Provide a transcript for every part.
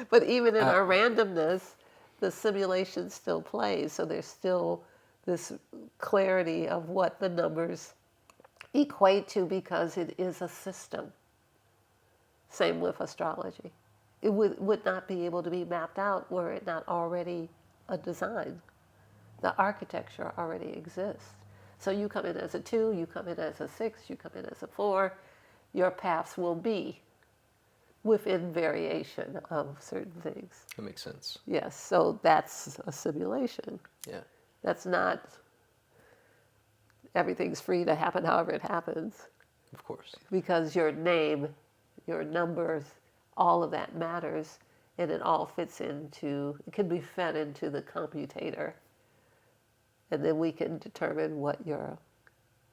But even in our randomness, the simulation still plays. So there's still this clarity of what the numbers equate to because it is a system. Same with astrology. It would not be able to be mapped out were it not already a design. The architecture already exists. So you come in as a 2, you come in as a 6, you come in as a 4, your paths will be within variation of certain things. That makes sense. Yes, so that's a simulation. Yeah. That's not everything's free to happen however it happens. Of course. Because your name, your numbers, all of that matters, and it all fits into, it can be fed into the computator. And then we can determine what your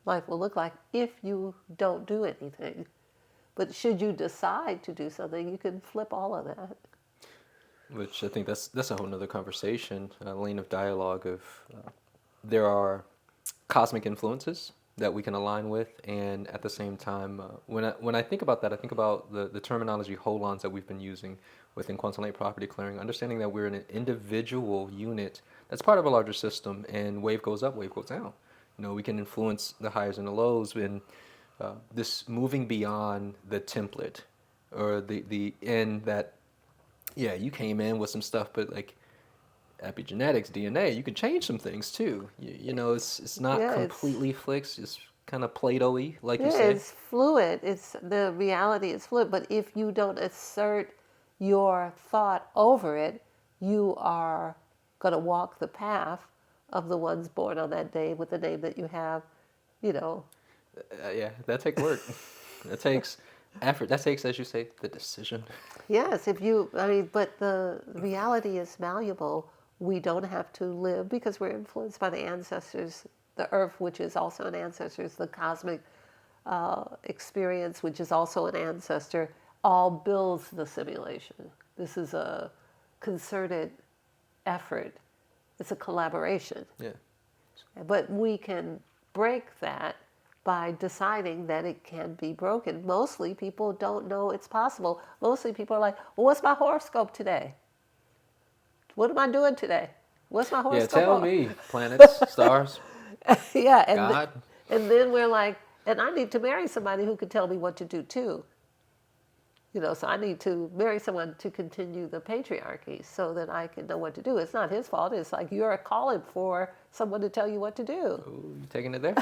life will look like if you don't do anything. But should you decide to do something, you can flip all of that. Which I think that's a whole nother conversation, a lane of dialogue of there are cosmic influences that we can align with, and at the same time, when I think about that, I think about the terminology holons that we've been using within quantum light property clearing, understanding that we're an individual unit that's part of a larger system, and wave goes up, wave goes down. We can influence the highs and the lows, and this moving beyond the template or the end that, yeah, you came in with some stuff, but like epigenetics, DNA, you can change some things too. It's not completely fixed. It's kind of Play-Doh-y, like you say. It's fluid. The reality is fluid. But if you don't assert your thought over it, you are going to walk the path of the ones born on that day with the name that you have. Yeah, that takes work. That takes effort. That takes, as you say, the decision. Yes, but the reality is malleable. We don't have to live because we're influenced by the ancestors, the earth, which is also an ancestor, the cosmic experience, which is also an ancestor, all builds the simulation. This is a concerted effort. It's a collaboration. Yeah. But we can break that by deciding that it can be broken. Mostly people don't know it's possible. Mostly people are like, well, what's my horoscope today? What am I doing today? What's my horoscope? Yeah, tell me. Planets, stars, yeah, God. And then we're like, and I need to marry somebody who can tell me what to do too. So I need to marry someone to continue the patriarchy so that I can know what to do. It's not his fault. It's like you're calling for someone to tell you what to do. Oh, you taking it there?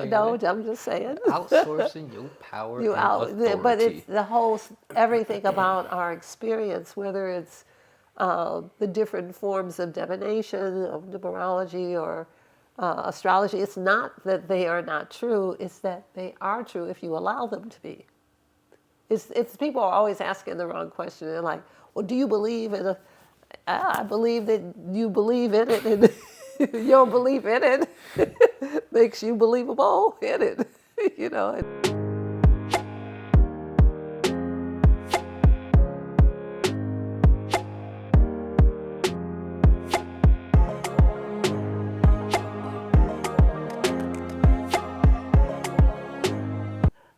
No, I'm just saying. Outsourcing your power and authority. But it's the whole, everything about our experience, whether it's the different forms of divination, of numerology, or astrology, it's not that they are not true, it's that they are true if you allow them to be. It's people are always asking the wrong question. They're like, well, do you believe in I believe that you believe in it, and your belief in it makes you believable in it,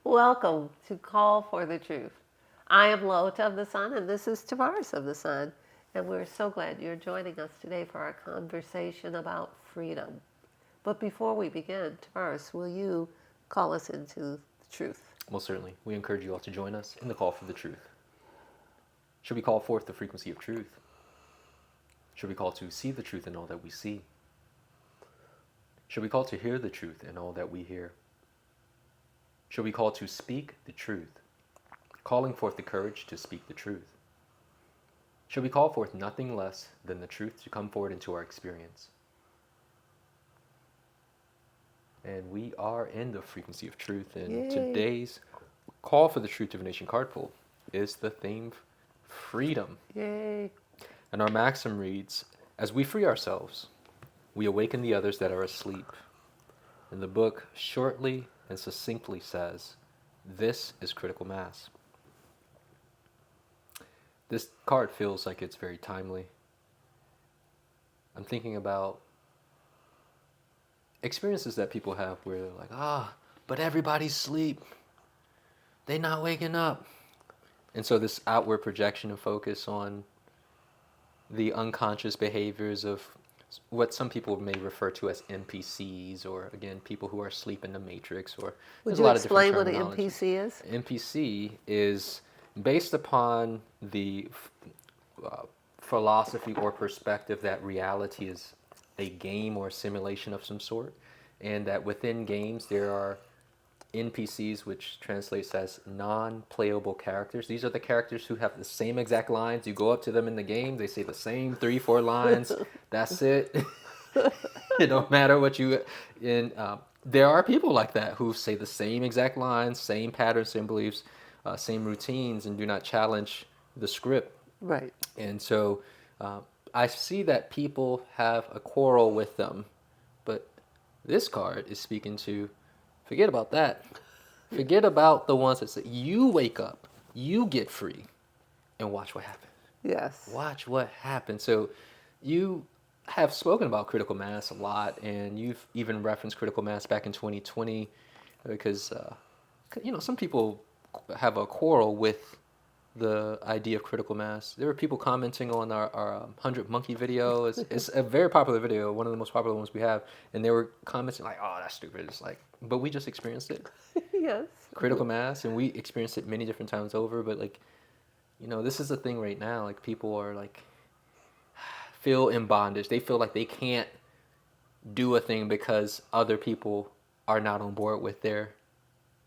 Welcome to Call for the Truth. I am LaOta of the Sun, and this is Tavares of the Sun. And we're so glad you're joining us today for our conversation about freedom. But before we begin, Tavares, will you call us into the truth? Most certainly. We encourage you all to join us in the call for the truth. Should we call forth the frequency of truth? Should we call to see the truth in all that we see? Should we call to hear the truth in all that we hear? Should we call to speak the truth, calling forth the courage to speak the truth? Should we call forth nothing less than the truth to come forward into our experience? And we are in the frequency of truth, and Yay. Today's call for the Truth Divination card pull is the theme freedom. Yay. And our maxim reads, as we free ourselves, we awaken the others that are asleep. And the book shortly and succinctly says, this is critical mass. This card feels like it's very timely. I'm thinking about experiences that people have where they're like, but everybody's asleep. They not waking up. And so this outward projection and focus on the unconscious behaviors of what some people may refer to as NPCs, or again, people who are asleep in the matrix, or Would there's a you lot of different explain what an terminology. NPC is? NPC is based upon the uh, philosophy or perspective that reality is a game or a simulation of some sort, and that within games there are NPCs, which translates as non-playable characters. These are the characters who have the same exact lines. You go up to them in the game, they say the same 3-4 lines. That's it. It don't matter what you. And there are people like that who say the same exact lines, same patterns, same beliefs, same routines, and do not challenge the script. Right. And so uh, I see that people have a quarrel with them, but this card is speaking to forget about that. Forget about the ones that say you wake up, you get free, and watch what happens. Yes. Watch what happens. So you have spoken about critical mass a lot, and you've even referenced critical mass back in 2020 because some people have a quarrel with the idea of critical mass. There were people commenting on our 100 monkey video. It's a very popular video, one of the most popular ones we have, and they were commenting like, "Oh, that's stupid." It's like, but we just experienced it, Yes. critical mass, and we experienced it many different times over. But like, this is the thing right now. Like people are like feel in bondage. They feel like they can't do a thing because other people are not on board with their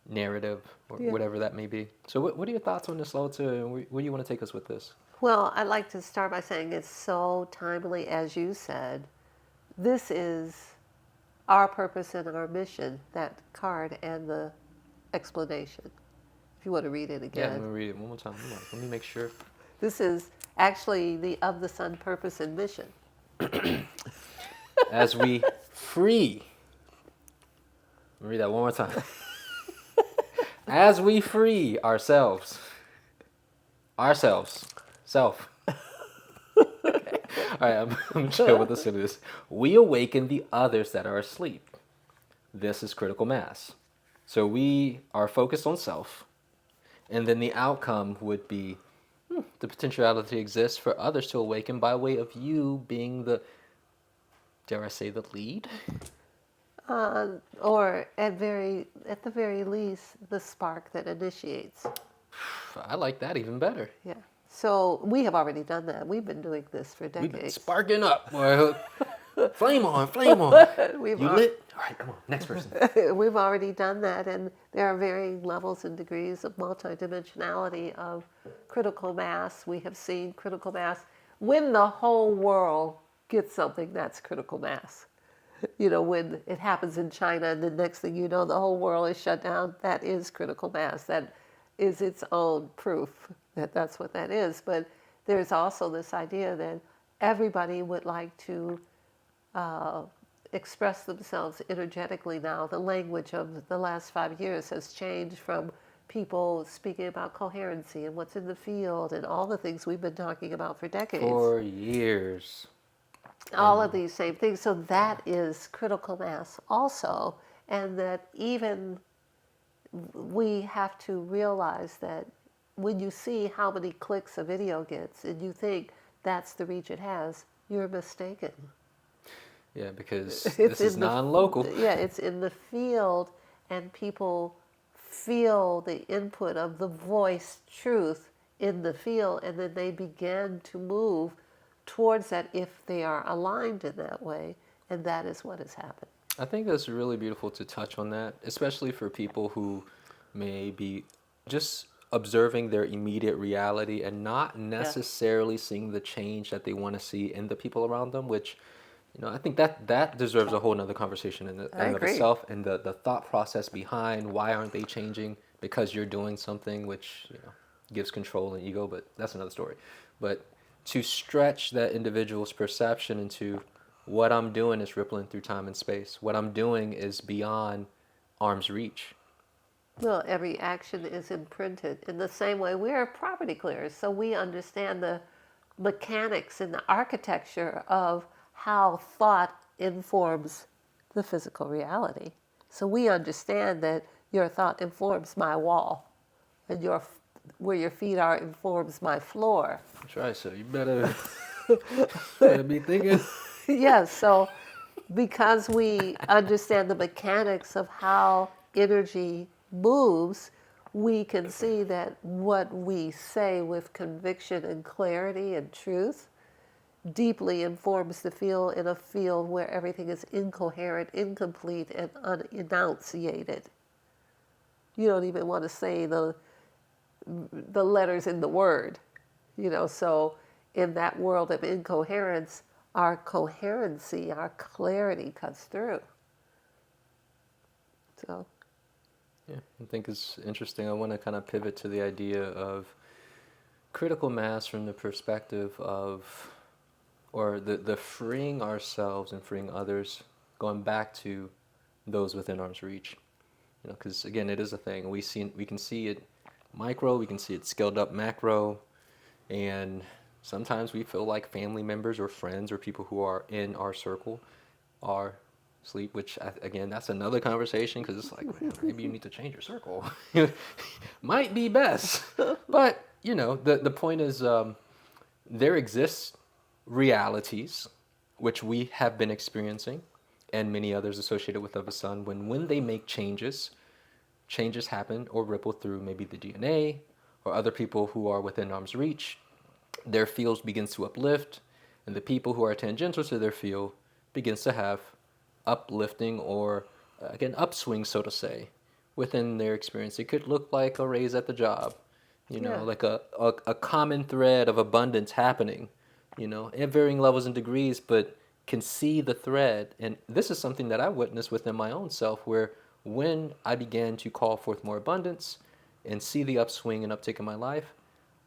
narrative or Yeah. whatever that may be. So what are your thoughts on this, LaOta, and where do you want to take us with this? Well, I'd like to start by saying it's so timely, as you said. This is our purpose and our mission, that card and the explanation. If you want to read it Yeah, let again. me read it one more time. Let me make sure. This is actually the of the sun purpose and mission. As we free, let me read that one more time. As we free ourselves, self. Okay. All right, I'm chill with this. We awaken the others that are asleep. This is critical mass. So we are focused on self, and then the outcome would be the potentiality exists for others to awaken by way of you being the, dare I say, the lead? Or at the very least, the spark that initiates. I like that even better. Yeah. So we have already done that. We've been doing this for We've been decades. sparking up. Boy. Flame on, flame on. We've You lit? All right, come on, next person. We've already done that, and there are varying levels and degrees of multidimensionality of critical mass. We have seen critical mass when the whole world gets something that's critical mass. When it happens in China, and the next thing you know, the whole world is shut down. That is critical mass. That is its own proof that that's what that is. But there's also this idea that everybody would like to express themselves energetically now. The language of the last 5 years has changed from people speaking about coherency and what's in the field and all the things we've been talking about for decades. For years. All of these same things. So that is critical mass also. And that even we have to realize that when you see how many clicks a video gets and you think that's the reach it has, you're mistaken. Yeah, because this is non-local. Yeah, it's in the field, and people feel the input of the voice truth in the field, and then they begin to move towards that if they are aligned in that way, and that is what has happened. I think that's really beautiful to touch on that, especially for people who may be just observing their immediate reality and not necessarily seeing the change that they want to see in the people around them, which I think that deserves a whole nother conversation in and of itself, and the thought process behind why aren't they changing because you're doing something, which gives control and ego, but that's another story. But to stretch that individual's perception into what I'm doing is rippling through time and space. What I'm doing is beyond arm's reach. Well, every action is imprinted. In the same way, we are property clearers, so we understand the mechanics and the architecture of how thought informs the physical reality. So we understand that your thought informs my wall, and your where your feet are informs my floor. That's right. So you better be thinking. Yes, so because we understand the mechanics of how energy moves, we can see that what we say with conviction and clarity and truth deeply informs the field in a field where everything is incoherent, incomplete, and unenunciated. You don't even want to say the letters in the word, so in that world of incoherence, our coherency, our clarity cuts through. So, Yeah, I think it's interesting. I want to kind of pivot to the idea of critical mass from the perspective of, or the freeing ourselves and freeing others, going back to those within arm's reach. Because again, it is a thing. We can see it micro, we can see it scaled up macro, and sometimes we feel like family members or friends or people who are in our circle are asleep, which again, that's another conversation, because it's like, man, maybe you need to change your circle. Might be best. But, the point is, there exists realities which we have been experiencing, and many others associated with the sun, when they make changes happen or ripple through maybe the DNA or other people who are within arm's reach. Their fields begins to uplift, and the people who are tangential to their field begins to have uplifting or, again, upswing, so to say, within their experience. It could look like a raise at the job, yeah. like a common thread of abundance happening, at varying levels and degrees, but can see the thread. And this is something that I witnessed within my own self, where when I began to call forth more abundance and see the upswing and uptick in my life,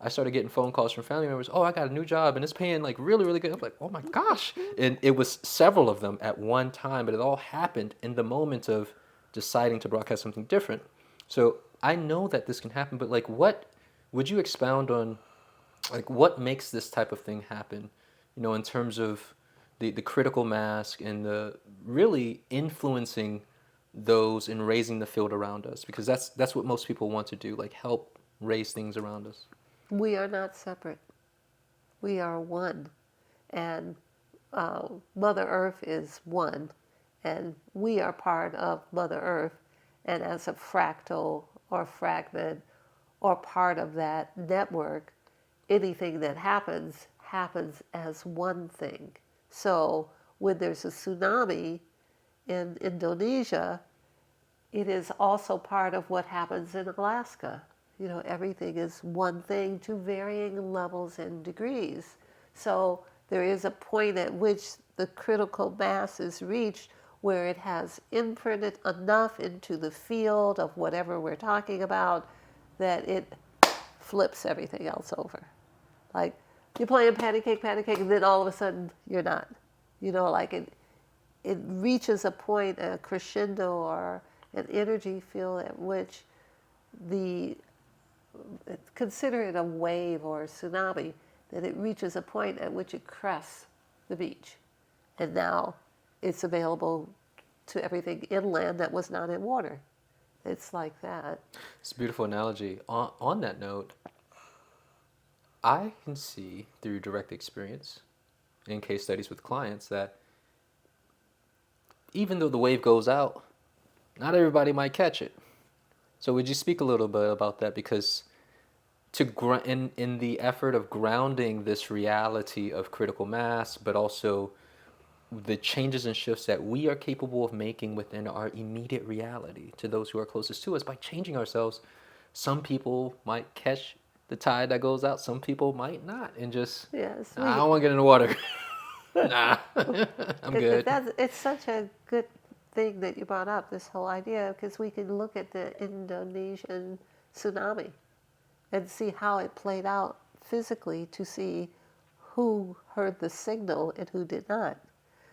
I started getting phone calls from family members. Oh, I got a new job and it's paying like really, really good. I'm like, oh my gosh. And it was several of them at one time, but it all happened in the moment of deciding to broadcast something different. So I know that this can happen, but like, what would you expound on, like, what makes this type of thing happen, in terms of the critical mass and the really influencing those and raising the field around us, because that's what most people want to do, like help raise things around us. We are not separate. We are one. And Mother Earth is one. And we are part of Mother Earth. And as a fractal or fragment or part of that network, anything that happens as one thing. So when there's a tsunami in Indonesia, it is also part of what happens in Alaska. Everything is one thing to varying levels and degrees. So there is a point at which the critical mass is reached where it has imprinted enough into the field of whatever we're talking about that it flips everything else over. Like you're playing patty cake, and then all of a sudden you're not. Like it reaches a point, a crescendo or an energy field at which consider it a wave or a tsunami, that it reaches a point at which it crests the beach. And now it's available to everything inland that was not in water. It's like that. It's a beautiful analogy. On that note, I can see through direct experience in case studies with clients that even though the wave goes out, not everybody might catch it. So would you speak a little bit about that? Because in the effort of grounding this reality of critical mass, but also the changes and shifts that we are capable of making within our immediate reality to those who are closest to us by changing ourselves, some people might catch the tide that goes out, some people might not, and just, Yes, I don't want to get in the water. Nah, I'm good. It's such a good thing that you brought up, this whole idea, because we can look at the Indonesian tsunami and see how it played out physically to see who heard the signal and who did not.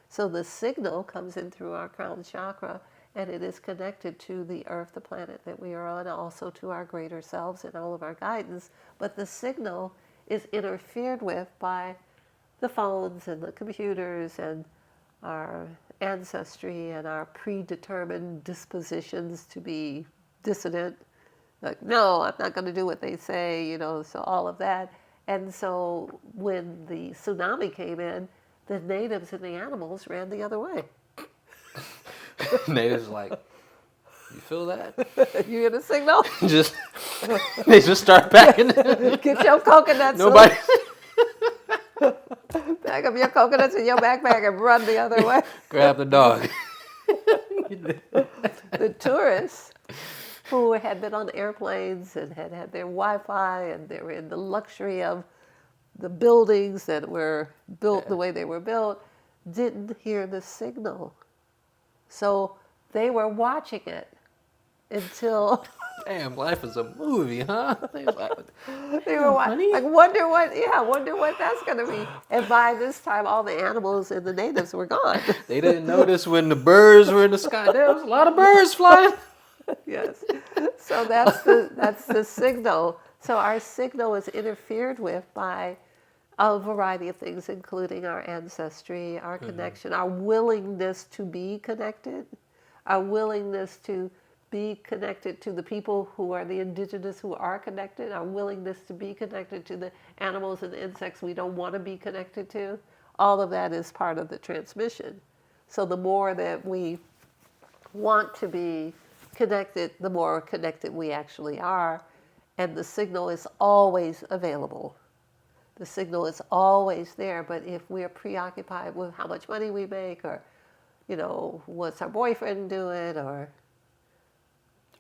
So the signal comes in through our crown chakra, and it is connected to the earth, the planet that we are on, also to our greater selves and all of our guidance. But the signal is interfered with by the phones and the computers and our ancestry and our predetermined dispositions to be dissident, like, no, I'm not going to do what they say, so all of that. And so when the tsunami came in, the natives and the animals ran the other way. Natives like, you feel that? You hear the signal? Just they just start backing. Get your coconuts. Nobody. Pack up your coconuts in your backpack and run the other way. Grab the dog. The tourists who had been on airplanes and had had their Wi-Fi and they were in the luxury of the buildings that were built the way they were built, didn't hear the signal. So they were watching it until Damn, life is a movie, huh? they were watching. Like, wonder what that's going to be. And by this time, all the animals and the natives were gone. They didn't notice when the birds were in the sky. There was a lot of birds flying. Yes. So that's the signal. So our signal is interfered with by a variety of things, including our ancestry, our connection, our willingness to be connected, our willingness to be connected to the people who are the indigenous who are connected, our willingness to be connected to the animals and the insects we don't want to be connected to. All of that is part of the transmission. So the more that we want to be connected, the more connected we actually are. And the signal is always available. The signal is always there, but if we're preoccupied with how much money we make or, what's our boyfriend doing or...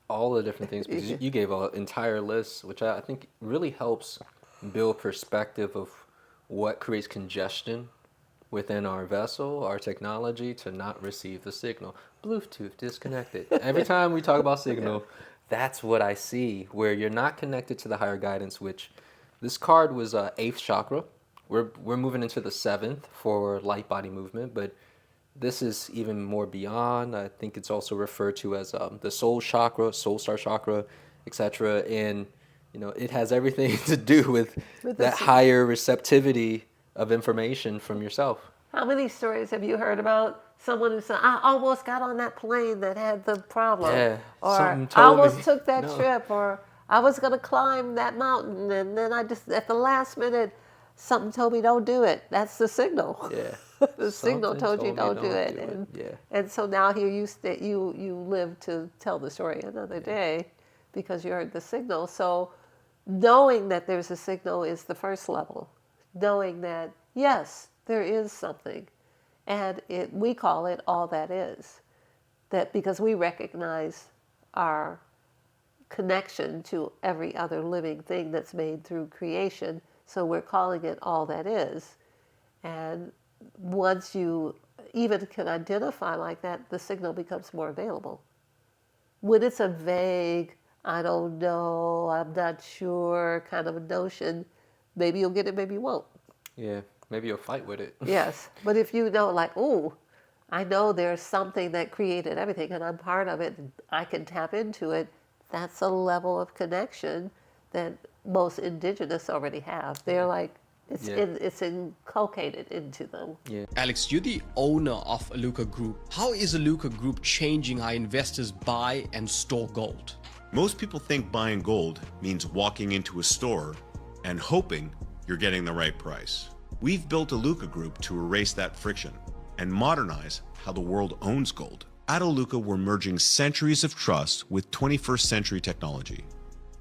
All the different things, because you gave an entire list, which I think really helps build perspective of what creates congestion within our vessel, our technology, to not receive the signal. Bluetooth disconnected. Every time we talk about signal, that's what I see, where you're not connected to the higher guidance, which this card was 8th chakra. We're moving into the 7th for light body movement, but this is even more beyond. I think it's also referred to as the soul chakra, soul star chakra, etc. And it has everything to do with that higher receptivity of information from yourself. How many stories have you heard about someone who said, I almost got on that plane that had the problem? Yeah, or something I told almost me, took that no. trip, or I was going to climb that mountain, and then I just, at the last minute, something told me don't do it. That's the signal. Yeah. The signal Something told you don't do it. And so now here you live to tell the story another day because you heard the signal. So knowing that there's a signal is the first level. Knowing that, yes, there is something. And we call it all that is. That because we recognize our connection to every other living thing that's made through creation. So we're calling it all that is. And once you even can identify like that, the signal becomes more available. When it's a vague, I don't know, I'm not sure kind of a notion, maybe you'll get it, maybe you won't. Yeah, maybe you'll fight with it. Yes, but if you know, like, oh, I know there's something that created everything and I'm part of it, and I can tap into it, that's a level of connection that most indigenous already have. They're like, it's inculcated into them. Yeah. Alex, you're the owner of Aluka Group. How is Aluka Group changing how investors buy and store gold? Most people think buying gold means walking into a store and hoping you're getting the right price. We've built Aluka Group to erase that friction and modernize how the world owns gold. At Aluka, we're merging centuries of trust with 21st century technology.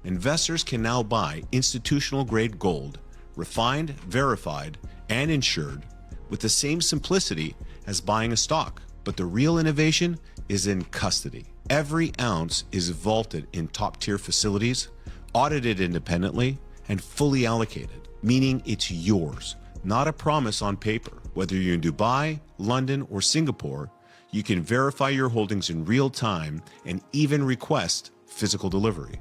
Investors can now buy institutional-grade gold, refined, verified, and insured, with the same simplicity as buying a stock. But the real innovation is in custody. Every ounce is vaulted in top-tier facilities, audited independently, and fully allocated, meaning it's yours, not a promise on paper. Whether you're in Dubai, London, or Singapore, you can verify your holdings in real time and even request physical delivery.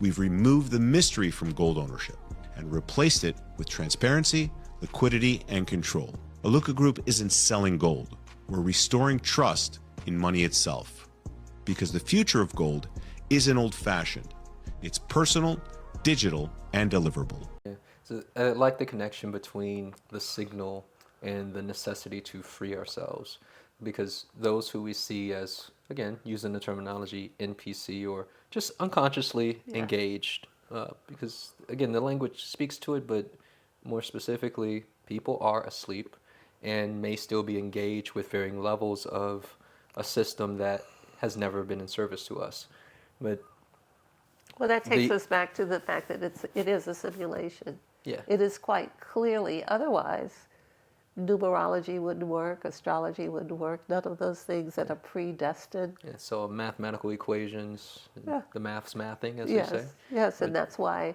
We've removed the mystery from gold ownership and replaced it with transparency, liquidity, and control. Aluka Group isn't selling gold. We're restoring trust in money itself. Because the future of gold isn't old-fashioned. It's personal, digital, and deliverable. Yeah. So I like the connection between the signal and the necessity to free ourselves. Because those who we see as again, using the terminology NPC or just unconsciously engaged. Because, again, the language speaks to it, but more specifically, people are asleep and may still be engaged with varying levels of a system that has never been in service to us. But Well, that takes the us back to the fact that it is a simulation. yeah, It is quite clearly otherwise. Numerology wouldn't work, astrology wouldn't work, none of those things that are predestined. yeah, so mathematical equations, Yeah. the math's mathing, as Yes, they say. yes, But and that's why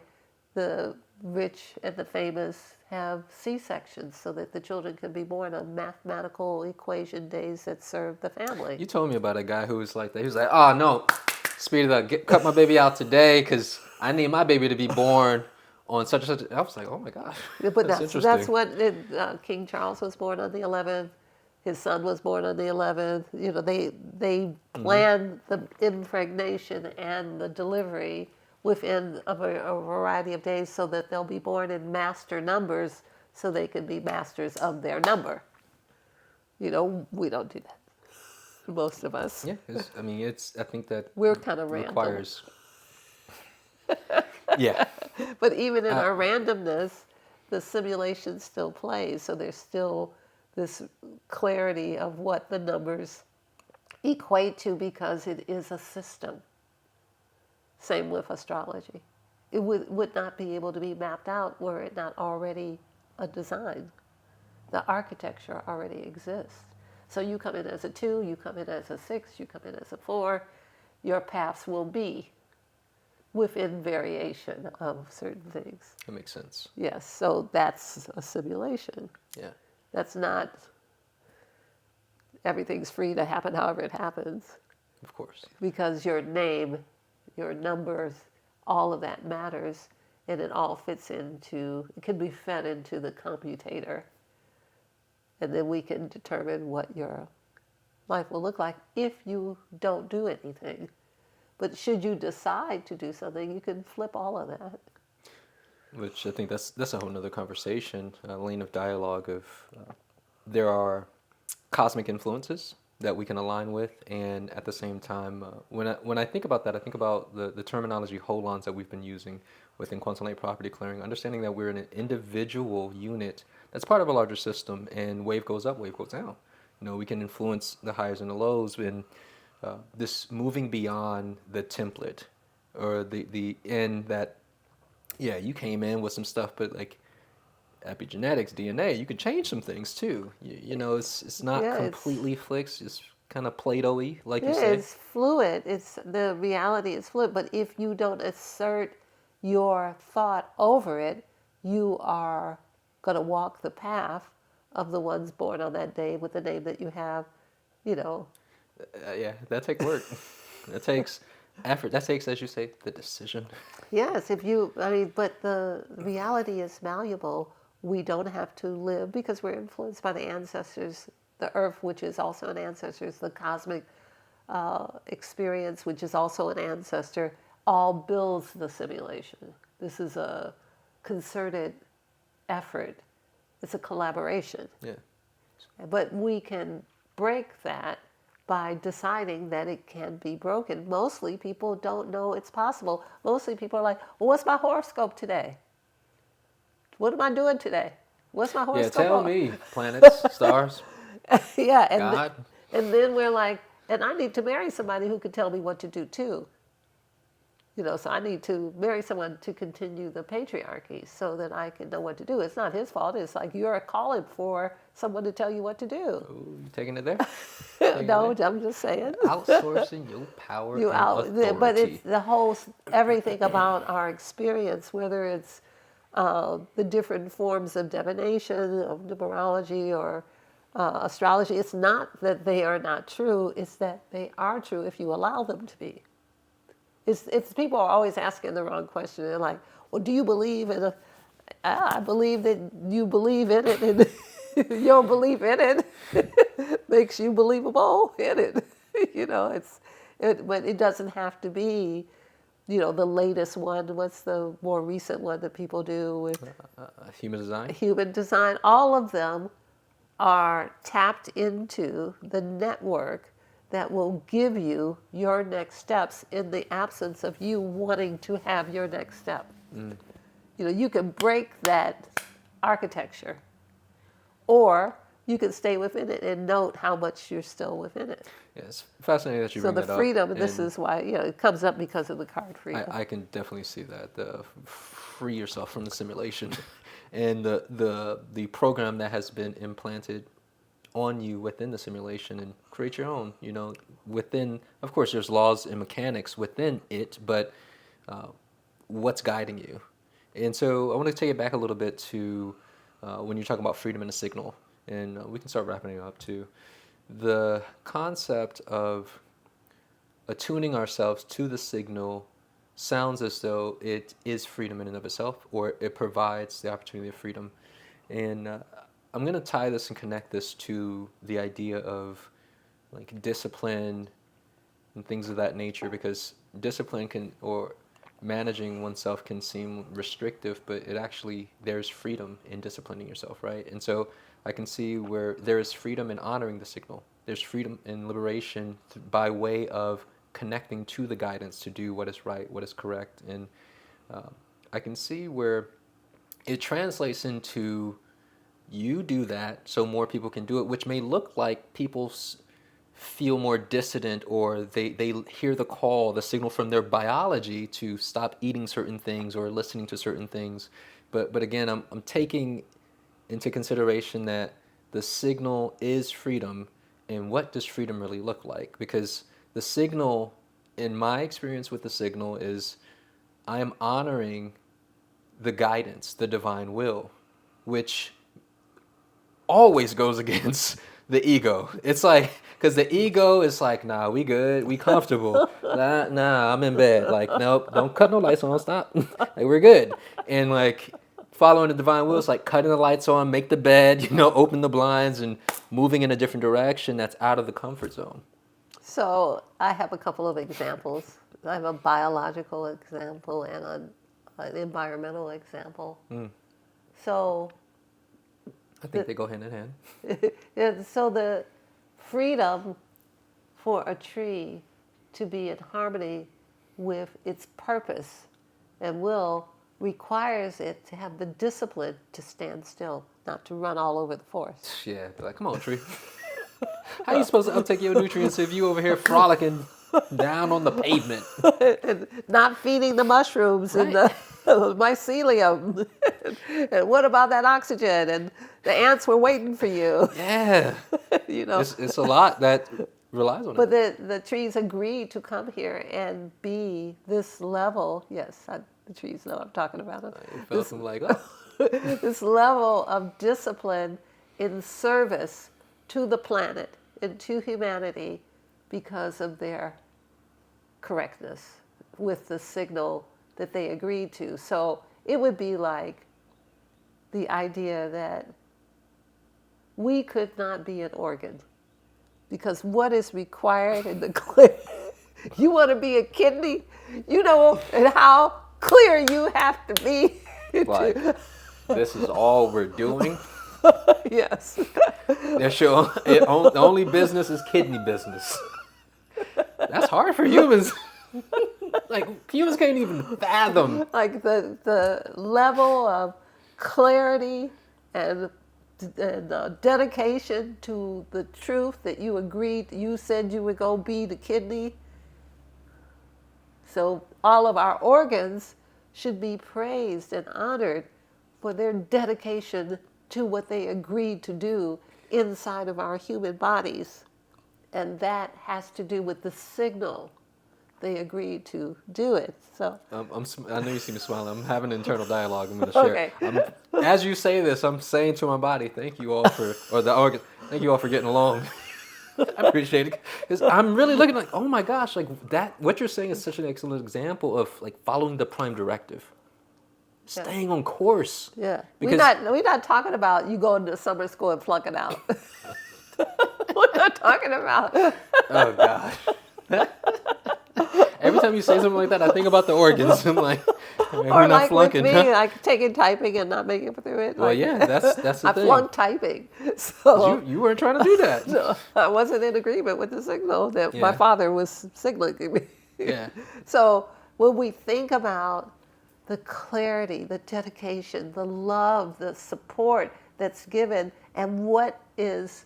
the rich and the famous have C-sections so that the children can be born on mathematical equation days that serve the family. you told me about a guy who was like that. He was like, "Oh no, speed it up, cut my baby out today, because I need my baby to be born on such and such." I was like, "Oh my gosh, Yeah, but that's that's interesting." what King Charles was born on the 11th. His son was born on the 11th. You know, they plan the impregnation and the delivery within a variety of days so that they'll be born in master numbers so they can be masters of their number. You know, we don't do that. Most of us. Yeah, I mean, I think that We're kind of random. requires. Yeah, But even in our randomness, the simulation still plays. So there's still this clarity of what the numbers equate to because it is a system. Same with astrology. It would not be able to be mapped out were it not already a design. The architecture already exists. So you come in as a 2, you come in as a 6, you come in as a 4, your paths will be within variation of certain things. that makes sense. Yes, so that's a simulation. Yeah, That's not, everything's free to happen however it happens, of course. because your name, your numbers, all of that matters, and it all fits into, it can be fed into the computator, and then we can determine what your life will look like if you don't do anything. But should you decide to do something, you can flip all of that. Which I think that's a whole nother conversation, a lane of dialogue of there are cosmic influences that we can align with, and at the same time, when I think about that, I think about the terminology holons that we've been using within quantum light property clearing, understanding that we're an individual unit that's part of a larger system, and wave goes up, wave goes down. You know, we can influence the highs and the lows, and this moving beyond the template or the end that, yeah, you came in with some stuff, but like epigenetics, DNA, you can change some things too. You know, it's not Yeah, completely fixed. It's kind of Play-Doh-y, like you Yeah, say. it's fluid. It's the reality is fluid. But if you don't assert your thought over it, you are going to walk the path of the ones born on that day with the name that you have. You know, Yeah, that takes work. That takes effort. That takes, as you say, the decision. yes. If you, I mean, but the reality is malleable. We don't have to live because we're influenced by the ancestors, the earth, which is also an ancestor, the cosmic experience, which is also an ancestor, all builds the simulation. This is a concerted effort. It's a collaboration. Yeah. But we can break that by deciding that it can be broken. Mostly people don't know it's possible. Mostly people are like, well, what's my horoscope today? What am I doing today? What's my Yeah, horoscope? tell me, planets, stars, Yeah, and, God. and then we're like, and I need to marry somebody who can tell me what to do too. You know, so I need to marry someone to continue the patriarchy so that I can know what to do. It's not his fault. It's like you're calling for someone to tell you what to do. Ooh, you taking it there? No, I'm just saying. Outsourcing your power You and out, authority. but it's the whole everything about our experience, whether it's the different forms of divination, of numerology, or astrology. It's not that they are not true; it's that they are true if you allow them to be. It's people are always asking the wrong question. They're like, "Well, do you believe in a?" I believe that you believe in it, and your belief in it makes you believable in it. You know, but it doesn't have to be, you know, the latest one. What's the more recent one that people do with Human design. human design? All of them are tapped into the network that will give you your next steps in the absence of you wanting to have your next step. You know, you can break that architecture, or you can stay within it and note how much you're still within it. Yeah, it's fascinating that you So bring the that up. freedom, and this and is why, you know, it comes up because of the card freedom. I can definitely see that. Free yourself from the simulation, and the program that has been implanted on you within the simulation, and create your own. You know, within, of course, there's laws and mechanics within it, but what's guiding you? And so I want to take it back a little bit to when you're talking about freedom and a signal, and we can start wrapping it up too. The concept of attuning ourselves to the signal sounds as though it is freedom in and of itself, or it provides the opportunity of freedom. And I'm going to tie this and connect this to the idea of like discipline and things of that nature, because discipline can, or managing oneself can seem restrictive, but it actually, there's freedom in disciplining yourself, right? And so I can see where there is freedom in honoring the signal. There's freedom in liberation by way of connecting to the guidance to do what is right, what is correct. And I can see where it translates into you do that so more people can do it, which may look like people feel more dissident, or they hear the call, the signal from their biology to stop eating certain things or listening to certain things. But again, I'm taking into consideration that the signal is freedom, and what does freedom really look like? Because the signal, in my experience with the signal, is I am honoring the guidance, the divine will, which always goes against the ego. It's like, because the ego is like, nah, we good, we comfortable. Nah, I'm in bed. Like, nope, don't cut no lights on, stop. Like, we're good. And like, following the divine will is like cutting the lights on, make the bed, you know, open the blinds, and moving in a different direction that's out of the comfort zone. So I have a couple of examples. I have a biological example and an environmental example. So I think they go hand in hand. and so the freedom for a tree to be in harmony with its purpose and will requires it to have the discipline to stand still, not to run all over the forest. Yeah, be like, come on, tree. How you supposed to uptake your nutrients if you over here frolicking down on the pavement? And not feeding the mushrooms and the mycelium. And what about that oxygen? And the ants were waiting for you. Yeah. You know. It's a lot that relies on But it. the trees agreed to come here and be this level. Yes, the trees know what I'm talking about. It felt some like, oh. This level of discipline in service to the planet and to humanity because of their correctness with the signal that they agreed to. So it would be like the idea that we could not be an organ because what is required in the clear, you want to be a kidney, you know, and how clear you have to be. Like, this is all we're doing. Yes. They're sure the only business is kidney business. That's hard for humans. Like, humans can't even fathom. Like the level of clarity and dedication to the truth that you agreed, you said you were going to be the kidney. So all of our organs should be praised and honored for their dedication to what they agreed to do inside of our human bodies. And that has to do with the signal they agreed to do it. So I know you see me smiling. I'm having an internal dialogue I'm going to share. Okay. As you say this, I'm saying to my body, thank you all for, or the organ, thank you all for getting along. I appreciate it. Because I'm really looking like, oh my gosh, like that, what you're saying is such an excellent example of like following the prime directive. Staying on course. yeah, Because we're not talking about you going to summer school and flunking out. We're not talking about. oh gosh. Every time you say something like that, I think about the organs. I'm like, We're Or not like with flunking, me, huh? like taking typing and not making it through it. Well, Like, yeah, that's the I thing. flunked typing. So You weren't trying to do that. no, I wasn't in agreement with the signal that my Yeah. father was signaling me. Yeah. So when we think about the clarity, the dedication, the love, the support that's given, and what is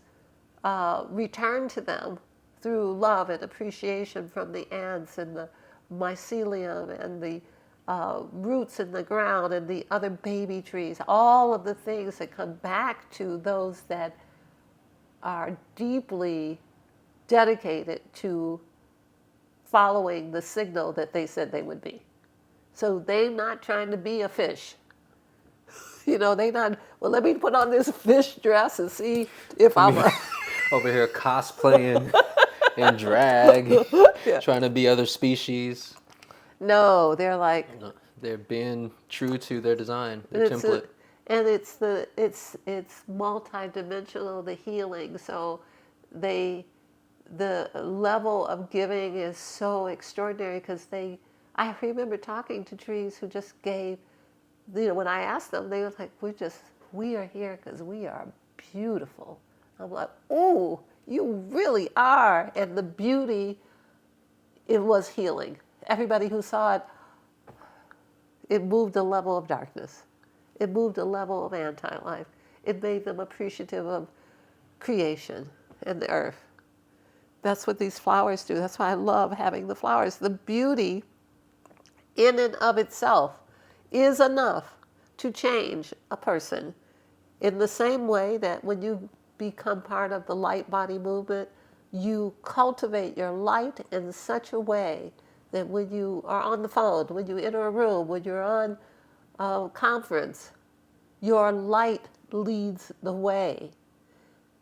returned to them through love and appreciation from the ants and the mycelium and the roots in the ground and the other baby trees, all of the things that come back to those that are deeply dedicated to following the signal that they said they would be. So they're not trying to be a fish. You know, they not, well, let me put on this fish dress and see if I'm a... Over here cosplaying in drag, Yeah. trying to be other species. No, they're like, No, they're being true to their design, their it's template. it's multi-dimensional, the healing. So the level of giving is so extraordinary because I remember talking to trees who just gave, you know, when I asked them, they were like, we are here because we are beautiful. I'm like, oh, you really are. And the beauty, it was healing. Everybody who saw it, it moved a level of darkness. It moved a level of anti-life. It made them appreciative of creation and the earth. That's what these flowers do. That's why I love having the flowers. The beauty in and of itself is enough to change a person. In the same way that when you become part of the light body movement, you cultivate your light in such a way that when you are on the phone, when you enter a room, when you're on a conference, your light leads the way.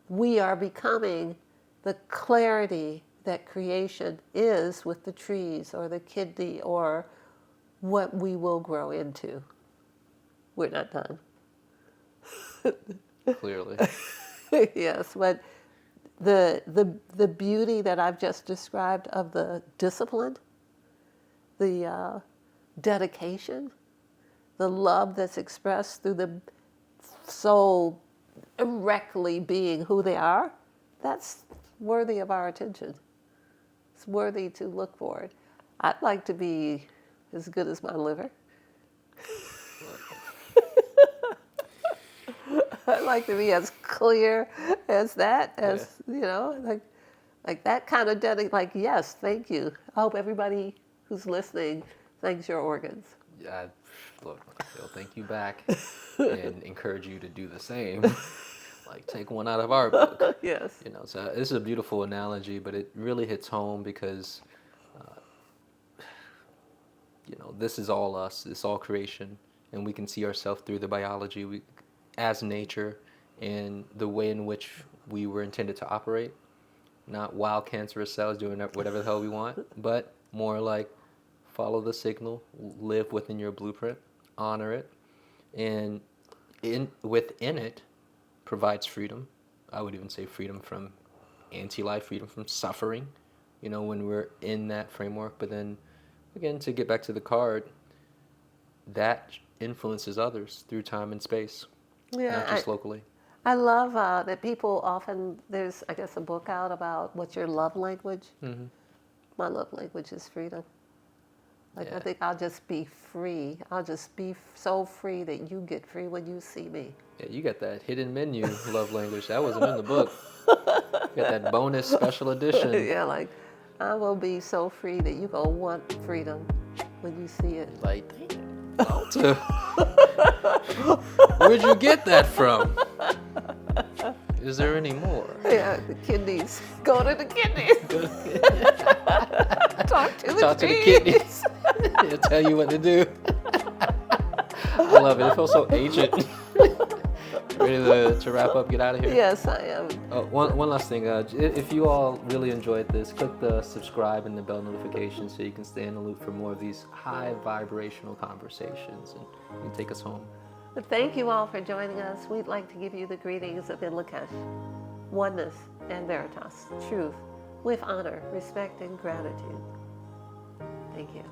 We are becoming the clarity that creation is with the trees or the kidney or what we will grow into. We're not done. Clearly. Yes, but the beauty that I've just described of the discipline, the dedication, the love that's expressed through the soul directly being who they are, that's worthy of our attention. It's worthy to look for it. I'd like to be as good as my liver. I'd like to be as clear as that, you know, like that kind of like, yes, thank you. I hope everybody who's listening thanks your organs. Yeah, look, they'll thank you back and encourage you to do the same. Like, take one out of our book. Yes. You know, so this is a beautiful analogy, but it really hits home because, you know, this is all us. It's all creation, and we can see ourselves through the biology as nature and the way in which we were intended to operate. Not wild cancerous cells doing whatever the hell we want, but more like follow the signal, live within your blueprint, honor it, and within it provides freedom. I would even say freedom from anti-life, freedom from suffering, you know, when we're in that framework. But then, again, to get back to the card, that influences others through time and space, not just locally. I love that people often, there's, I guess, a book out about what's your love language. Mm-hmm. My love language is freedom. Like, Yeah. I think I'll just be free. I'll just be so free that you get free when you see me. Yeah, you got that hidden menu love language. That wasn't in the book. You got that bonus special edition. Yeah, like, I will be so free that you gonna want freedom when you see it. Like, LaOta. Where'd you get that from? Is there any more? Yeah, the kidneys. Go to the kidneys. Talk to the trees. kidneys. He'll tell you what to do. I love it. It feels so ancient. Ready to wrap up, get out of here? Yes, I am. One last thing. If you all really enjoyed this, click the subscribe and the bell notification so you can stay in the loop for more of these high vibrational conversations, and you can take us home. But thank you all for joining us. We'd like to give you the greetings of Inlakesh, oneness and veritas, truth, with honor, respect, and gratitude. Thank you.